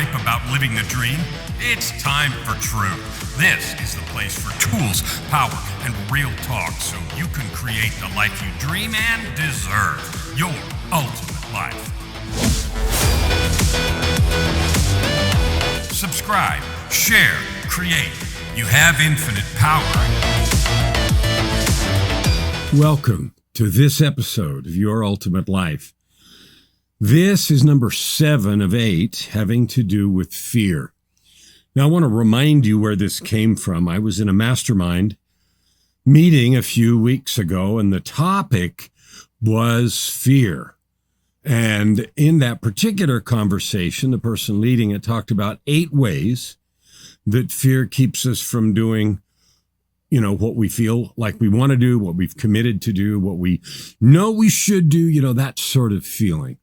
hype about living the dream? It's time for truth. This is the place for tools, power, and real talk so you can create the life you dream and deserve. Your ultimate life. Subscribe, share, create. You have infinite power. Welcome to this episode of Your Ultimate Life. This is number 7 of 8, having to do with fear. Now, I want to remind you where this came from. I was in a mastermind meeting a few weeks ago, and the topic was fear. And in that particular conversation, the person leading it talked about 8 ways that fear keeps us from doing, what we feel like we want to do, what we've committed to do, what we know we should do, that sort of feeling.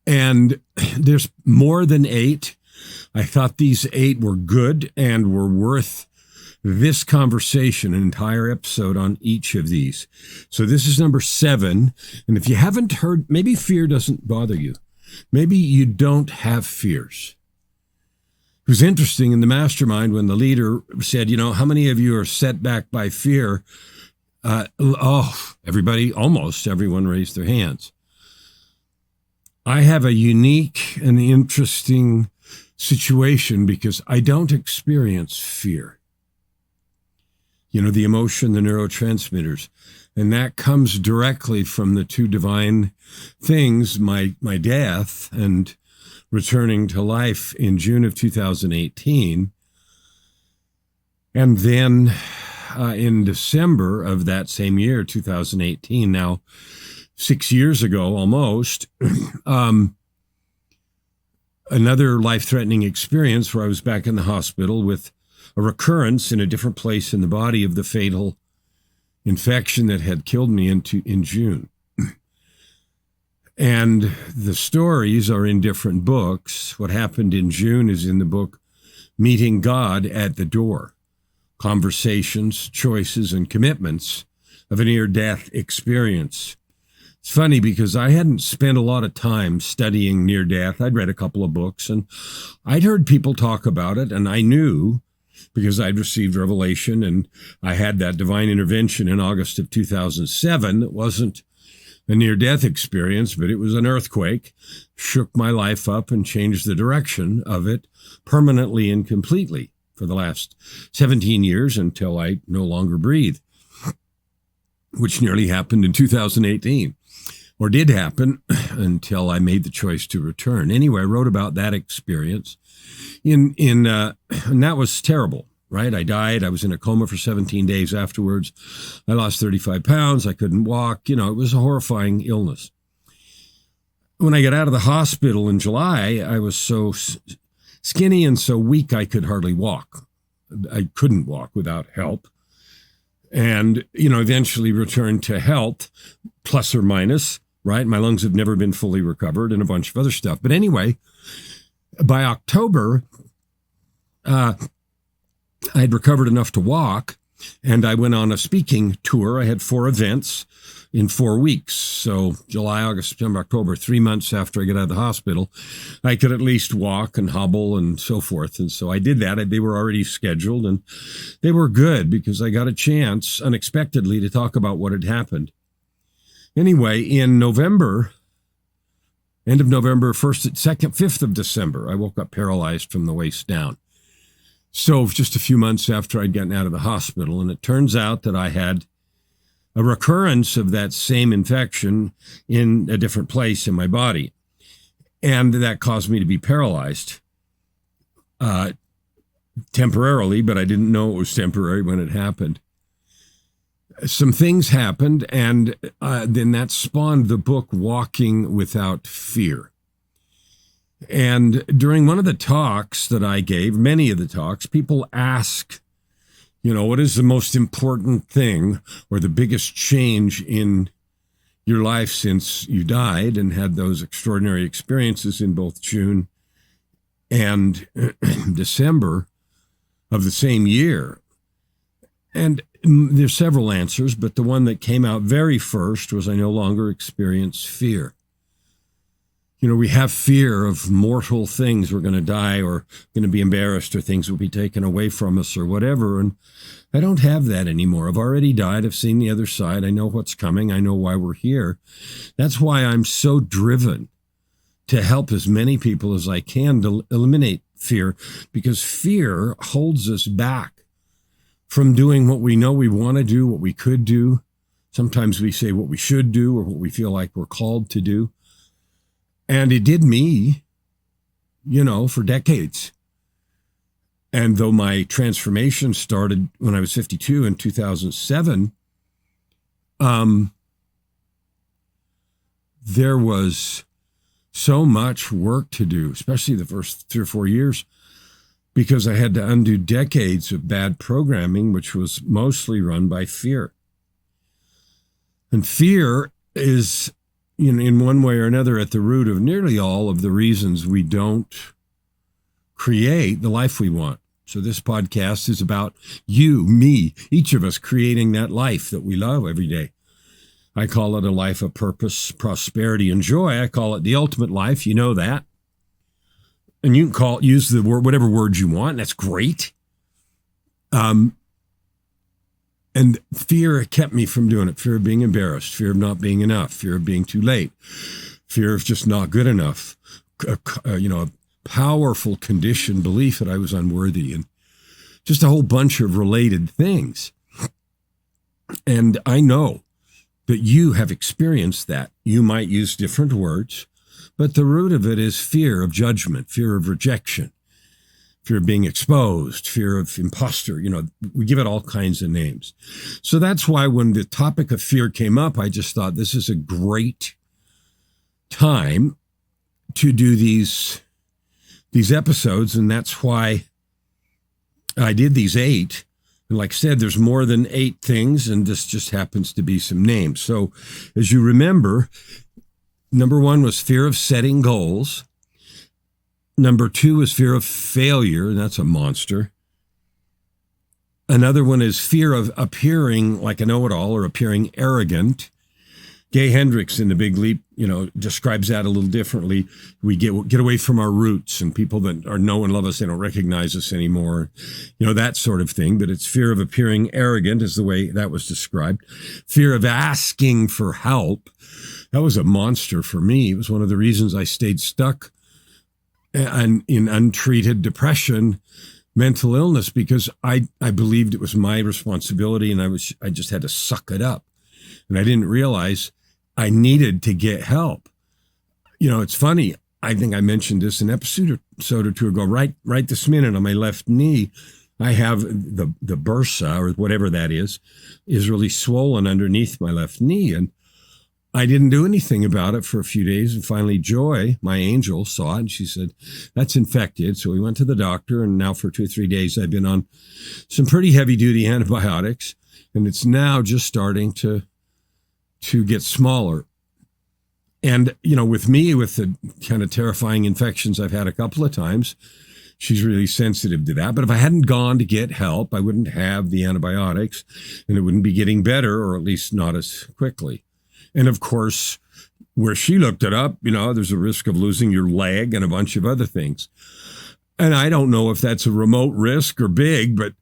And there's more than 8. I thought these 8 were good and were worth this conversation, an entire episode on each of these. So this is number 7. And if you haven't heard, maybe fear doesn't bother you. Maybe you don't have fears. It was interesting in the mastermind when the leader said, how many of you are set back by fear? Everybody, almost everyone raised their hands. I have a unique and interesting situation because I don't experience fear. The emotion, the neurotransmitters, and that comes directly from the 2 divine things, my death and returning to life in June of 2018. And then in December of that same year, 2018, now 6 years ago almost, another life-threatening experience where I was back in the hospital with a recurrence in a different place in the body of the fatal infection that had killed me in June. And the stories are in different books. What happened in June is in the book Meeting God at the Door, Conversations, Choices, and Commitments of a Near-Death Experience. It's funny because I hadn't spent a lot of time studying near-death. I'd read a couple of books and I'd heard people talk about it, and I knew because I'd received revelation and I had that divine intervention in August of 2007. It wasn't a near-death experience, but it was an earthquake, shook my life up and changed the direction of it permanently and completely for the last 17 years until I no longer breathe, which nearly happened in 2018. Or did happen until I made the choice to return. Anyway, I wrote about that experience. And that was terrible, right? I died. I was in a coma for 17 days afterwards. I lost 35 pounds. I couldn't walk. It was a horrifying illness. When I got out of the hospital in July, I was so skinny and so weak I could hardly walk. I couldn't walk without help. And, eventually returned to health, plus or minus. Right? My lungs have never been fully recovered and a bunch of other stuff. But anyway, by October, I had recovered enough to walk, and I went on a speaking tour. I had 4 events in 4 weeks. So July, August, September, October, 3 months after I got out of the hospital, I could at least walk and hobble and so forth. And so I did that. They were already scheduled, and they were good because I got a chance unexpectedly to talk about what had happened. Anyway, in November, end of November, 1st, 2nd, 5th of December, I woke up paralyzed from the waist down. So just a few months after I'd gotten out of the hospital, and it turns out that I had a recurrence of that same infection in a different place in my body. And that caused me to be paralyzed temporarily, but I didn't know it was temporary when it happened. Some things happened, and then that spawned the book Walking Without Fear. And during one of the talks that I gave, many of the talks, people ask, what is the most important thing or the biggest change in your life since you died and had those extraordinary experiences in both June and December of the same year? And there's several answers, but the one that came out very first was I no longer experience fear. We have fear of mortal things. We're going to die or going to be embarrassed or things will be taken away from us or whatever. And I don't have that anymore. I've already died. I've seen the other side. I know what's coming. I know why we're here. That's why I'm so driven to help as many people as I can to eliminate fear, because fear holds us back from doing what we know we want to do, what we could do. Sometimes we say what we should do or what we feel like we're called to do. And it did me, for decades. And though my transformation started when I was 52 in 2007, there was so much work to do, especially the first 3 or 4 years, because I had to undo decades of bad programming, which was mostly run by fear. And fear is, in one way or another, at the root of nearly all of the reasons we don't create the life we want. So this podcast is about you, me, each of us creating that life that we love every day. I call it a life of purpose, prosperity, and joy. I call it the ultimate life. You know that. And you can use the word, whatever word you want. That's great. And fear kept me from doing it. Fear of being embarrassed, fear of not being enough, fear of being too late, fear of just not good enough, a powerful conditioned belief that I was unworthy, and just a whole bunch of related things. And I know that you have experienced that. You might use different words, but the root of it is fear of judgment, fear of rejection, fear of being exposed, fear of imposter. We give it all kinds of names. So that's why when the topic of fear came up, I just thought this is a great time to do these episodes. And that's why I did these 8. And like I said, there's more than 8 things, and this just happens to be some names. So as you remember, number 1 was fear of setting goals. Number 2 is fear of failure, and that's a monster. Another one is fear of appearing like a know-it-all or appearing arrogant. Gay Hendricks in The Big Leap, describes that a little differently. We get away from our roots, and people that know and love us, they don't recognize us anymore. That sort of thing. But it's fear of appearing arrogant is the way that was described. Fear of asking for help. That was a monster for me. It was one of the reasons I stayed stuck and in untreated depression, mental illness, because I believed it was my responsibility, and I just had to suck it up. And I didn't realize I needed to get help. It's funny. I think I mentioned this an episode or 2 ago. Right this minute on my left knee, I have the bursa, or whatever that is really swollen underneath my left knee. And I didn't do anything about it for a few days. And finally, Joy, my angel, saw it, and she said, that's infected. So we went to the doctor, and now for 2 or 3 days, I've been on some pretty heavy-duty antibiotics, and it's now just starting to get smaller. And, with me, with the kind of terrifying infections I've had a couple of times, she's really sensitive to that. But if I hadn't gone to get help, I wouldn't have the antibiotics, and it wouldn't be getting better, or at least not as quickly. And of course, where she looked it up, there's a risk of losing your leg and a bunch of other things. And I don't know if that's a remote risk or big, but,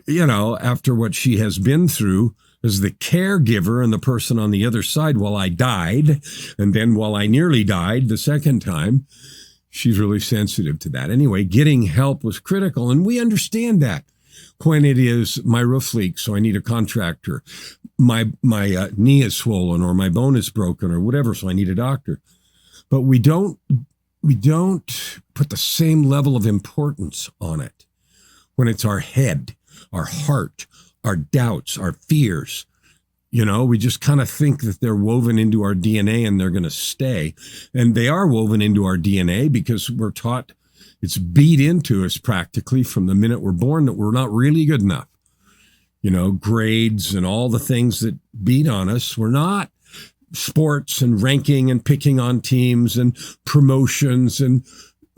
after what she has been through as the caregiver and the person on the other side while I died, and then while I nearly died the second time, she's really sensitive to that. Anyway, getting help was critical, and we understand that. When it is my roof leaks, so I need a contractor, my knee is swollen, or my bone is broken, or whatever, so I need a doctor. But we don't put the same level of importance on it when it's our head, our heart, our doubts, our fears. We just kind of think that they're woven into our DNA and they're going to stay. And they are woven into our DNA because we're taught, it's beat into us practically from the minute we're born, that we're not really good enough. Grades and all the things that beat on us. We're not sports and ranking and picking on teams and promotions and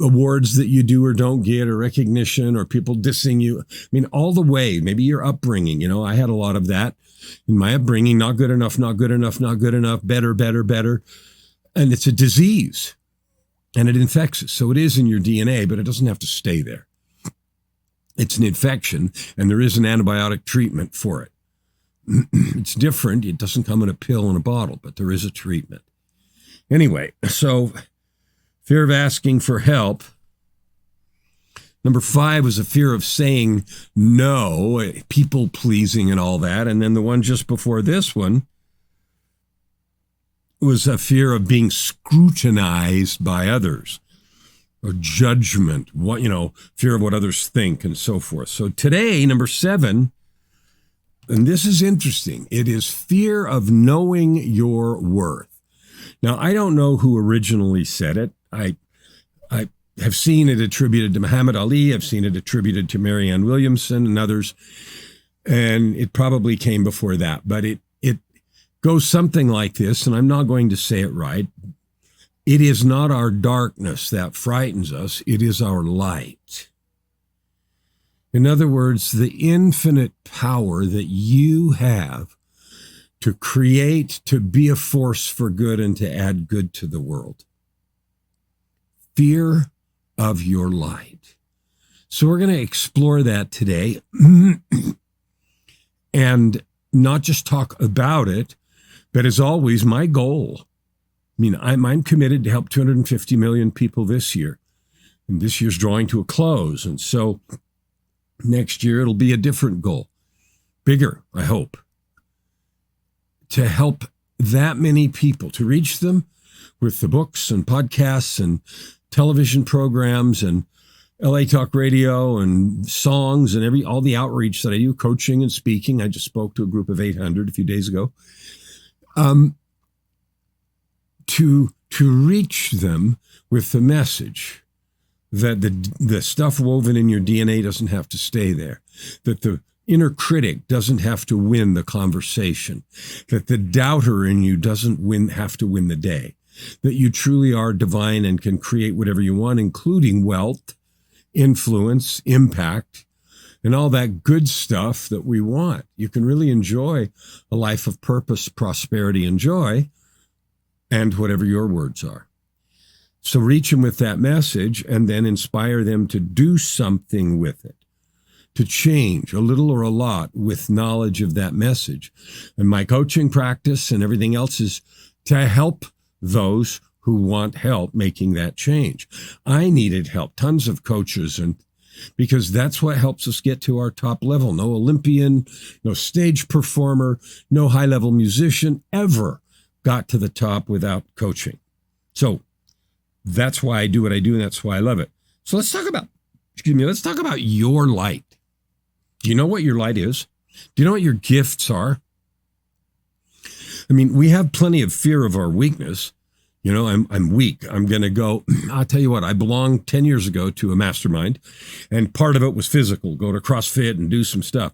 awards that you do or don't get, or recognition, or people dissing you. All the way, maybe your upbringing, I had a lot of that in my upbringing. Not good enough, not good enough, not good enough, better, better, better. And it's a disease. and it infects us. So it is in your DNA, but it doesn't have to stay there. It's an infection, and there is an antibiotic treatment for it. It's different. It doesn't come in a pill and a bottle, but there is a treatment. Anyway, so fear of asking for help. Number 5 was a fear of saying no, people pleasing and all that. And then the one just before this one was a fear of being scrutinized by others, or judgment, fear of what others think and so forth. So today, number 7, and this is interesting, it is fear of knowing your worth. Now, I don't know who originally said it. I have seen it attributed to Muhammad Ali. I've seen it attributed to Marianne Williamson and others. And it probably came before that. But it goes something like this, and I'm not going to say it right. It is not our darkness that frightens us. It is our light. In other words, the infinite power that you have to create, to be a force for good, and to add good to the world. Fear of your light. So we're going to explore that today and not just talk about it, but as always, my goal. I'm committed to help 250 million people this year. And this year's drawing to a close. And so next year it'll be a different goal. Bigger, I hope. To help that many people, to reach them with the books and podcasts and television programs and LA Talk Radio and songs and all the outreach that I do, coaching and speaking. I just spoke to a group of 800 a few days ago. To reach them with the message that the stuff woven in your DNA doesn't have to stay there, that the inner critic doesn't have to win the conversation, that the doubter in you doesn't have to win the day, that you truly are divine and can create whatever you want, including wealth, influence, impact, and all that good stuff that we want. You can really enjoy a life of purpose, prosperity, and joy, and whatever your words are. So reach them with that message and then inspire them to do something with it, to change a little or a lot with knowledge of that message. And my coaching practice and everything else is to help those who want help making that change. I needed help, tons of coaches, and because that's what helps us get to our top level. No Olympian, no stage performer, no high-level musician ever got to the top without coaching. So that's why I do what I do, and that's why I love it. So let's talk about your light. Do you know what your light is? Do you know what your gifts are? We have plenty of fear of our weakness. I'm weak. I'm going to go. I'll tell you what, I belonged 10 years ago to a mastermind, and part of it was physical, go to CrossFit and do some stuff.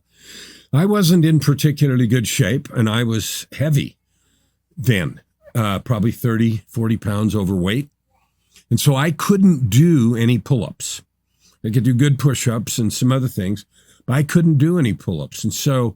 I wasn't in particularly good shape, and I was heavy then, probably 30, 40 pounds overweight. And so I couldn't do any pull-ups. I could do good push-ups and some other things, but I couldn't do any pull-ups. And so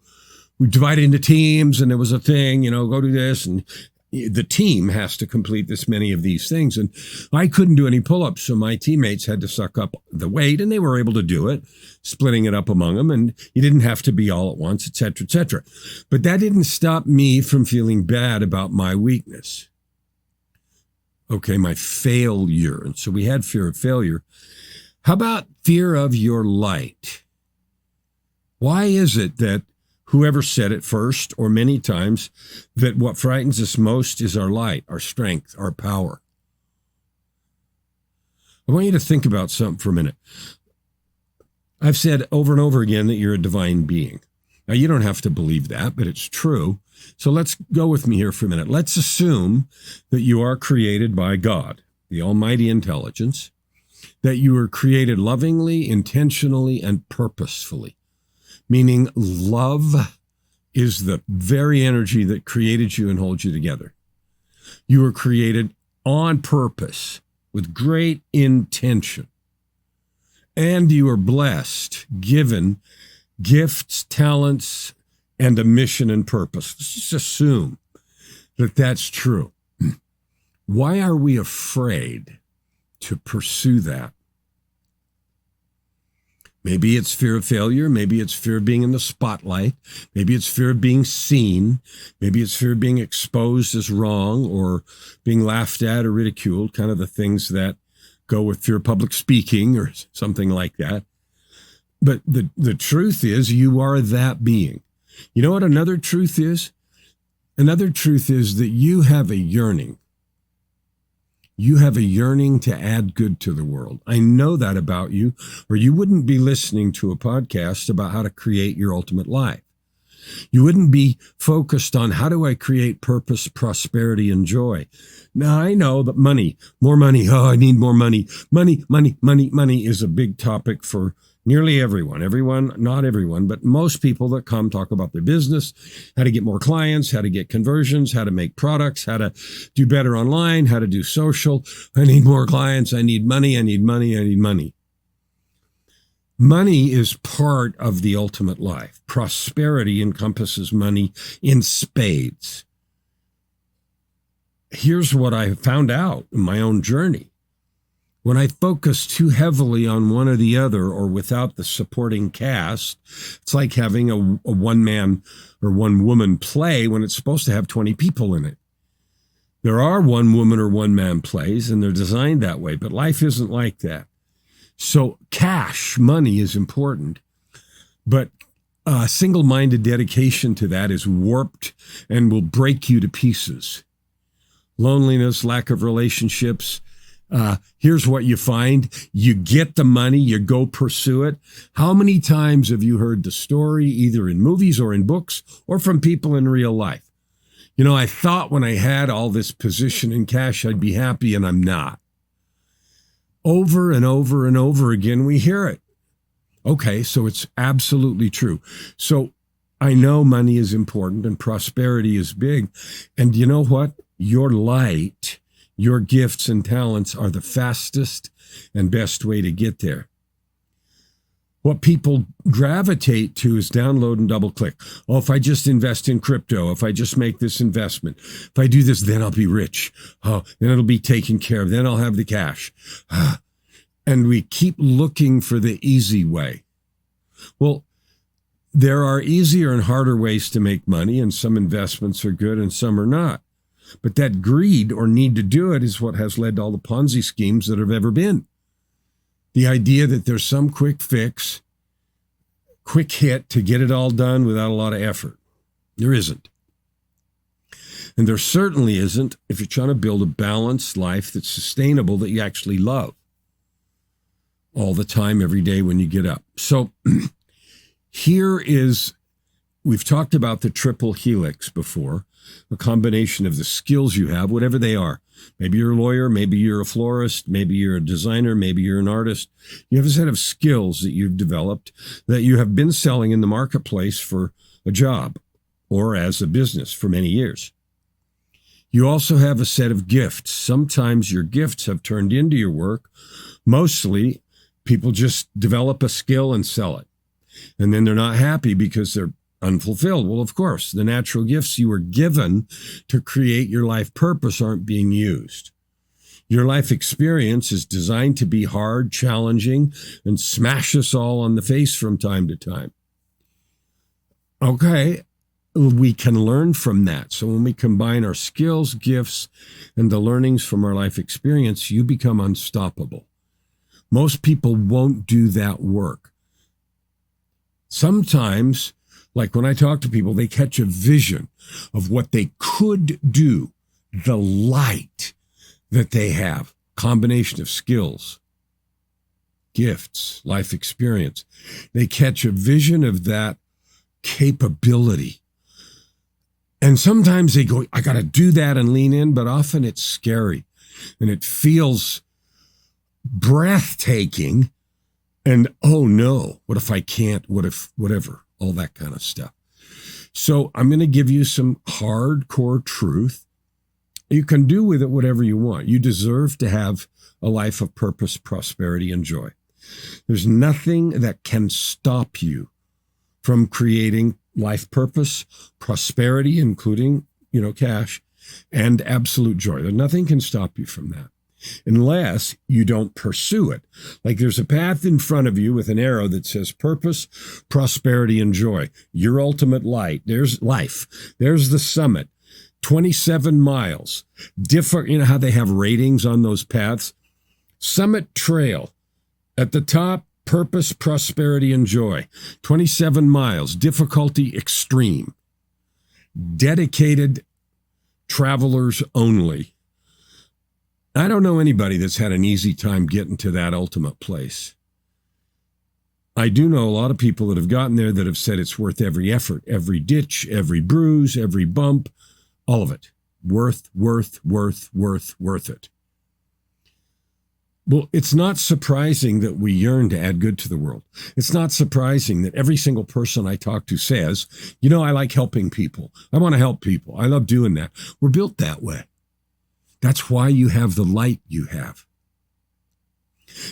we divided into teams, and there was a thing, go do this, and the team has to complete this many of these things. And I couldn't do any pull-ups, so my teammates had to suck up the weight, and they were able to do it, splitting it up among them, and you didn't have to be all at once, et cetera, et cetera. But that didn't stop me from feeling bad about my weakness. Okay, my failure. And so we had fear of failure. How about fear of your light? Why is it that whoever said it first, or many times, that what frightens us most is our light, our strength, our power? I want you to think about something for a minute. I've said over and over again that you're a divine being. Now, you don't have to believe that, but it's true. So let's go with me here for a minute. Let's assume that you are created by God, the almighty intelligence, that you were created lovingly, intentionally, and purposefully. Meaning love is the very energy that created you and holds you together. You were created on purpose with great intention. And you are blessed, given gifts, talents, and a mission and purpose. Let's just assume that that's true. Why are we afraid to pursue that. Maybe it's fear of failure. Maybe it's fear of being in the spotlight. Maybe it's fear of being seen. Maybe it's fear of being exposed as wrong or being laughed at or ridiculed, kind of the things that go with fear of public speaking or something like that. But the truth is you are that being. You know what another truth is? Another truth is that you have a yearning. You have a yearning to add good to the world. I know that about you, or you wouldn't be listening to a podcast about how to create your ultimate life. You wouldn't be focused on how do I create purpose, prosperity, and joy. Now, I know that money, more money, I need more money. Money is a big topic for nearly everyone. Not everyone, but most people that come talk about their business, how to get more clients, how to get conversions, how to make products, how to do better online, how to do social. I need more clients. I need money. I need money. I need money. Money is part of the ultimate life. Prosperity encompasses money in spades. Here's what I found out in my own journey. When I focus too heavily on one or the other or without the supporting cast, it's like having a one-man or one-woman play when it's supposed to have 20 people in it. There are one-woman or one-man plays, and they're designed that way, but life isn't like that. So cash, money is important, but single-minded dedication to that is warped and will break you to pieces. Loneliness, lack of relationships. Here's what you find. You get the money, you go pursue it. How many times have you heard the story, either in movies or in books or from people in real life? You know, I thought when I had all this position in cash, I'd be happy, and I'm not. Over and over and over again, we hear it. Okay, so it's absolutely true. So I know money is important and prosperity is big. And you know what? Your light, your gifts and talents are the fastest and best way to get there. What people gravitate to is download and double click. Oh, if I just invest in crypto, if I just make this investment, if I do this, then I'll be rich. Oh, then it'll be taken care of. Then I'll have the cash. And we keep looking for the easy way. Well, there are easier and harder ways to make money, and some investments are good and some are not. But that greed or need to do it is what has led to all the Ponzi schemes that have ever been. The idea that there's some quick fix, quick hit to get it all done without a lot of effort. There isn't. And there certainly isn't if you're trying to build a balanced life that's sustainable, that you actually love all the time, every day when you get up. So we've talked about the triple helix before. A combination of the skills you have, whatever they are. Maybe you're a lawyer, maybe you're a florist, maybe you're a designer, maybe you're an artist. You have a set of skills that you've developed that you have been selling in the marketplace for a job or as a business for many years. You also have a set of gifts. Sometimes your gifts have turned into your work. Mostly, people just develop a skill and sell it. And then they're not happy because they're unfulfilled. Well, of course, the natural gifts you were given to create your life purpose aren't being used. Your life experience is designed to be hard, challenging, and smash us all on the face from time to time. Okay, we can learn from that. So when we combine our skills, gifts, and the learnings from our life experience, you become unstoppable. Most people won't do that work. Sometimes, like when I talk to people, they catch a vision of what they could do, the light that they have, combination of skills, gifts, life experience. They catch a vision of that capability. And sometimes they go, I got to do that and lean in, but often it's scary and it feels breathtaking. And, oh no, what if I can't? What if, whatever, all that kind of stuff. So I'm going to give you some hardcore truth. You can do with it whatever you want. You deserve to have a life of purpose, prosperity, and joy. There's nothing that can stop you from creating life purpose, prosperity, including, cash, and absolute joy. Nothing can stop you from that. unless you don't pursue it. Like there's a path in front of you with an arrow that says purpose, prosperity, and joy. Your ultimate light. There's life. There's the summit. 27 miles. Different, you know how they have ratings on those paths? Summit Trail. At the top, purpose, prosperity, and joy. 27 miles. Difficulty extreme. Dedicated travelers only. I don't know anybody that's had an easy time getting to that ultimate place. I do know a lot of people that have gotten there that have said it's worth every effort, every ditch, every bruise, every bump, all of it. Worth it. Well, it's not surprising that we yearn to add good to the world. It's not surprising that every single person I talk to says, you know, I like helping people. I want to help people. I love doing that. We're built that way. That's why you have the light you have.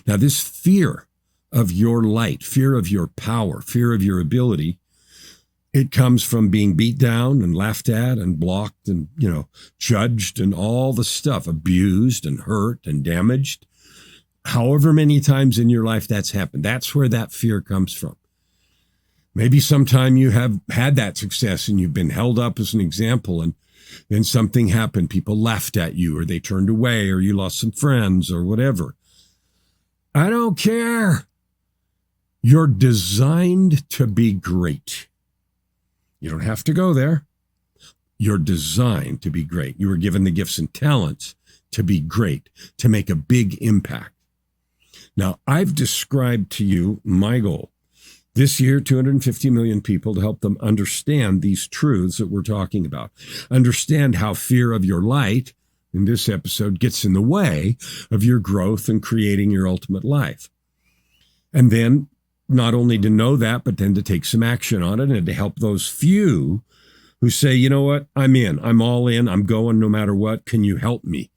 Now, this fear of your light, fear of your power, fear of your ability, it comes from being beat down and laughed at and blocked and, judged and all the stuff, abused and hurt and damaged. However many times in your life that's happened, that's where that fear comes from. Maybe sometime you have had that success and you've been held up as an example, and then something happened. People laughed at you, or they turned away, or you lost some friends or whatever. I don't care. You're designed to be great. You don't have to go there. You're designed to be great. You were given the gifts and talents to be great, to make a big impact. Now, I've described to you my goal. This year, 250 million people, to help them understand these truths that we're talking about. Understand how fear of your light, in this episode, gets in the way of your growth and creating your ultimate life. And then, not only to know that, but then to take some action on it and to help those few who say, you know what, I'm in, I'm all in, I'm going no matter what, can you help me?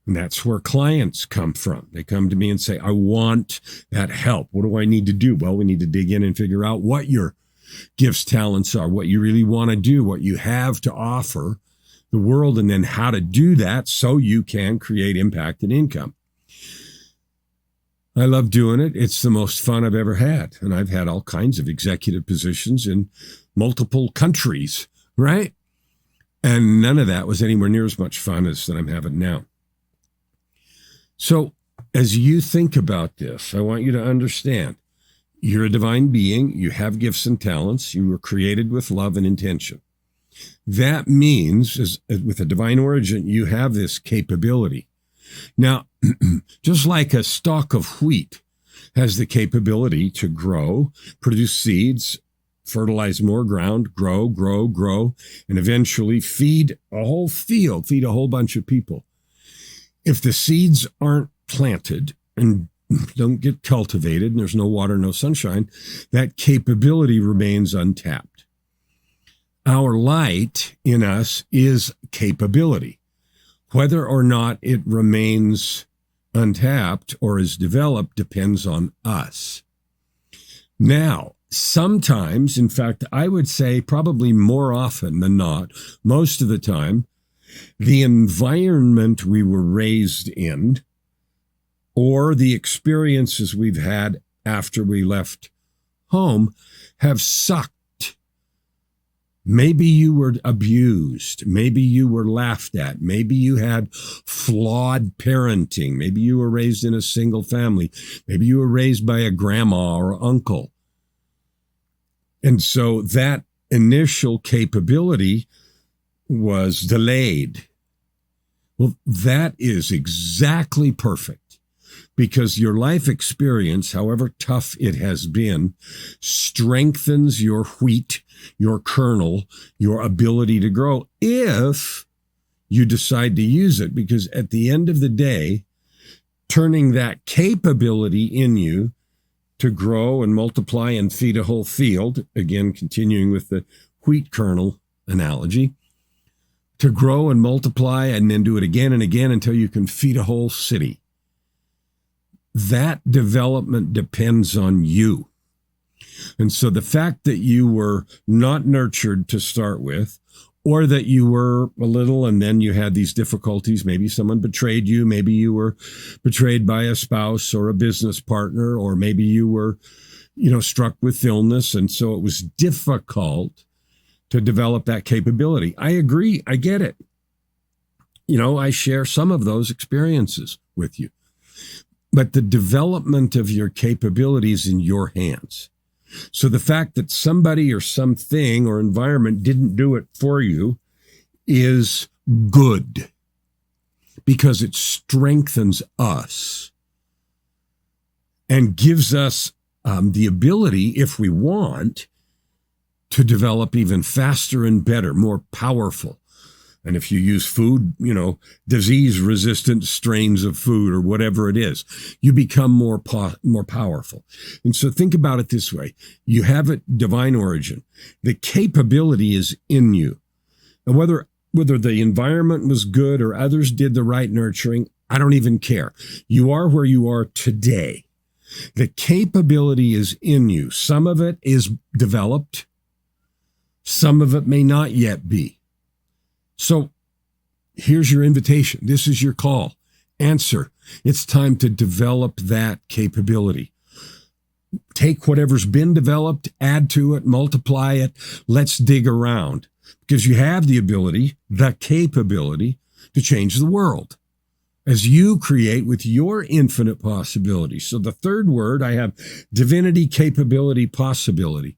And that's where clients come from. They come to me and say, I want that help. What do I need to do? Well, we need to dig in and figure out what your gifts, talents are, what you really want to do, what you have to offer the world, and then how to do that so you can create impact and income. I love doing it. It's the most fun I've ever had. And I've had all kinds of executive positions in multiple countries, right? And none of that was anywhere near as much fun as that I'm having now. So as you think about this, I want you to understand you're a divine being. You have gifts and talents. You were created with love and intention. That means, with a divine origin, you have this capability. Now, just like a stalk of wheat has the capability to grow, produce seeds, fertilize more ground, grow, and eventually feed a whole field, feed a whole bunch of people. If the seeds aren't planted and don't get cultivated and there's no water, no sunshine, that capability remains untapped. Our light in us is capability. Whether or not it remains untapped or is developed depends on us. Now, sometimes, in fact, I would say probably more often than not, most of the time, the environment we were raised in or the experiences we've had after we left home have sucked. Maybe you were abused. Maybe you were laughed at. Maybe you had flawed parenting. Maybe you were raised in a single family. Maybe you were raised by a grandma or uncle. And so that initial capability was delayed. Well, that is exactly perfect, because your life experience, however tough it has been, strengthens your wheat, your kernel, your ability to grow if you decide to use it. Because at the end of the day, turning that capability in you to grow and multiply and feed a whole field, again, continuing with the wheat kernel analogy, to grow and multiply and then do it again and again until you can feed a whole city. That development depends on you. And so the fact that you were not nurtured to start with, or that you were a little and then you had these difficulties. Maybe someone betrayed you. Maybe you were betrayed by a spouse or a business partner, or maybe you were, struck with illness. And so it was difficult to develop that capability. I agree. I get it. I share some of those experiences with you. But the development of your capabilities in your hands. So the fact that somebody or something or environment didn't do it for you is good, because it strengthens us and gives us the ability, if we want, to develop even faster and better, more powerful. And if you use food, disease-resistant strains of food or whatever it is, you become more powerful. And so think about it this way. You have a divine origin. The capability is in you. And whether the environment was good or others did the right nurturing, I don't even care. You are where you are today. The capability is in you. Some of it is developed. Some of it may not yet be. So here's your invitation. This is your call. Answer. It's time to develop that capability. Take whatever's been developed, add to it, multiply it. Let's dig around, because you have the ability, the capability to change the world as you create with your infinite possibilities. So the third word, I have divinity, capability, possibility.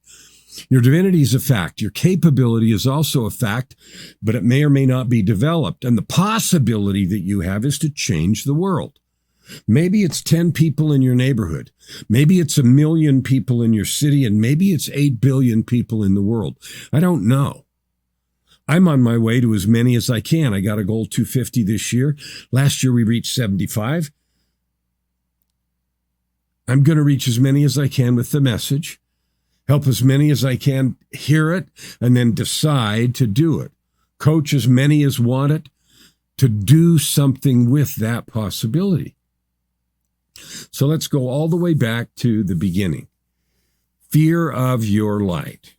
Your divinity is a fact. Your capability is also a fact, but it may or may not be developed. And the possibility that you have is to change the world. Maybe it's 10 people in your neighborhood. Maybe it's 1 million people in your city, and maybe it's 8 billion people in the world. I don't know. I'm on my way to as many as I can. I got a goal 250 this year. Last year we reached 75. I'm going to reach as many as I can with the message. Help as many as I can hear it, and then decide to do it. Coach as many as want it to do something with that possibility. So let's go all the way back to the beginning. Fear of your light.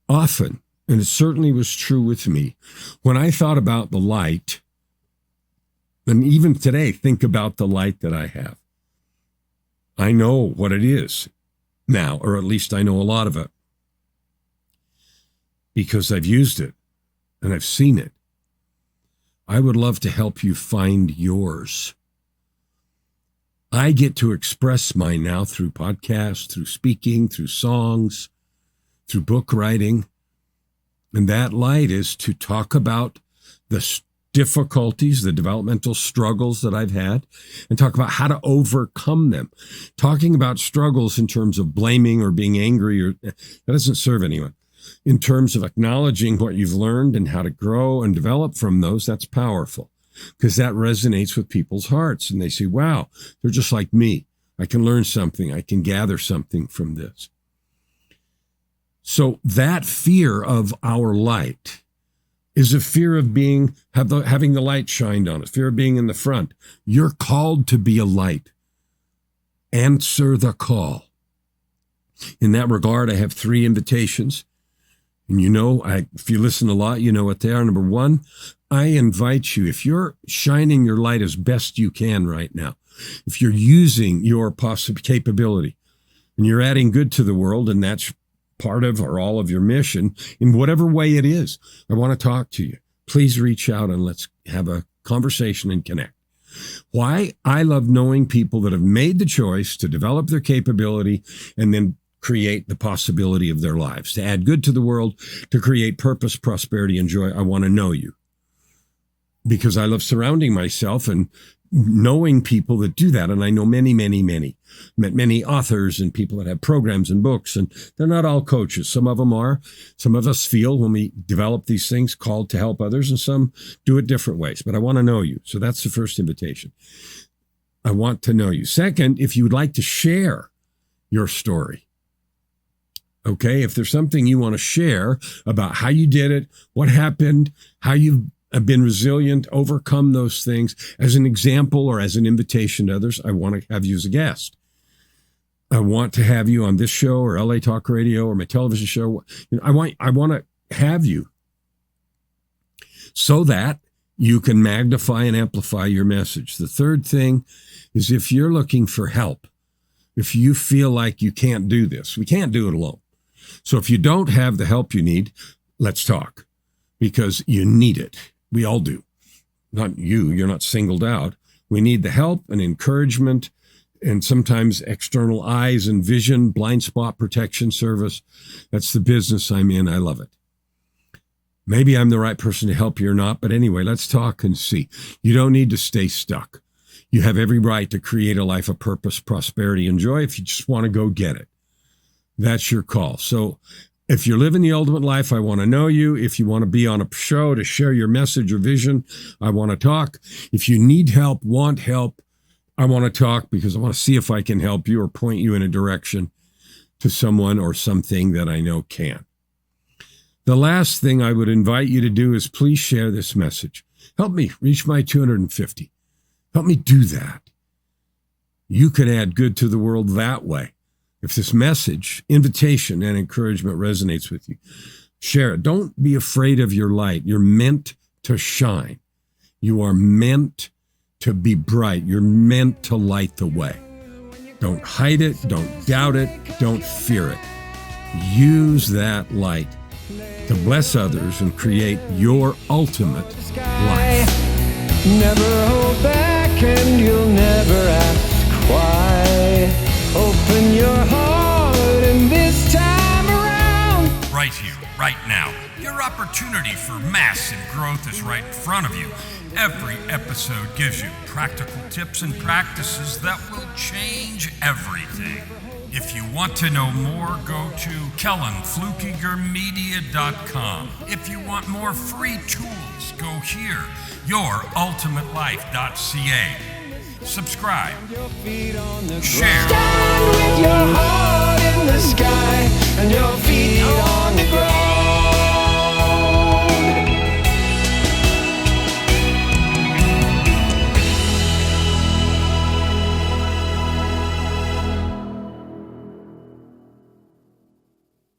Often, and it certainly was true with me, when I thought about the light, and even today, think about the light that I have. I know what it is now, or at least I know a lot of it, because I've used it and I've seen it. I would love to help you find yours. I get to express mine now through podcasts, through speaking, through songs, through book writing. And that light is to talk about the difficulties, the developmental struggles that I've had, and talk about how to overcome them. Talking about struggles in terms of blaming or being angry, that doesn't serve anyone. In terms of acknowledging what you've learned and how to grow and develop from those, that's powerful, because that resonates with people's hearts. And they say, wow, they're just like me. I can learn something. I can gather something from this. So that fear of our light is a fear of having the light shined on us, fear of being in the front. You're called to be a light. Answer the call. In that regard, I have 3 invitations. And if you listen a lot, you know what they are. Number 1, I invite you, if you're shining your light as best you can right now, if you're using your capability and you're adding good to the world, and that's part of or all of your mission, in whatever way it is, I want to talk to you. Please reach out and let's have a conversation and connect. Why? I love knowing people that have made the choice to develop their capability and then create the possibility of their lives, to add good to the world, to create purpose, prosperity, and joy. I want to know you, because I love surrounding myself and knowing people that do that. And I know many, many, many. Met many authors and people that have programs and books, and they're not all coaches. Some of them are. Some of us feel when we develop these things called to help others, and some do it different ways. But I want to know you. So that's the first invitation. I want to know you. Second, if you would like to share your story, okay, if there's something you want to share about how you did it, what happened, how you've been resilient, overcome those things as an example or as an invitation to others, I want to have you as a guest. I want to have you on this show or LA Talk Radio or my television show. I want to have you so that you can magnify and amplify your message. The third thing is if you're looking for help, if you feel like you can't do this, we can't do it alone. So if you don't have the help you need, let's talk, because you need it. We all do. Not you, you're not singled out. We need the help and encouragement and sometimes external eyes and vision, blind spot protection service. That's the business I'm in. I love it. Maybe I'm the right person to help you or not, but anyway, let's talk and see. You don't need to stay stuck. You have every right to create a life of purpose, prosperity, and joy if you just want to go get it. That's your call. So if you're living the ultimate life, I want to know you. If you want to be on a show to share your message or vision, I want to talk. If you need help, want help, I want to talk because I want to see if I can help you or point you in a direction to someone or something that I know can. The last thing I would invite you to do is please share this message. Help me reach my 250. Help me do that. You can add good to the world that way. If this message, invitation, and encouragement resonates with you, share it. Don't be afraid of your light. You're meant to shine. You are meant to be bright. You're meant to light the way. Don't hide it. Don't doubt it. Don't fear it. Use that light to bless others and create your ultimate life. Never hold back and you'll never ask why. Open your heart and this time around. Right here, right now. Your opportunity for massive growth is right in front of you. Every episode gives you practical tips and practices that will change everything. If you want to know more, go to KellanFluckigerMedia.com. If you want more free tools, go here, YourUltimateLife.ca. Subscribe, share,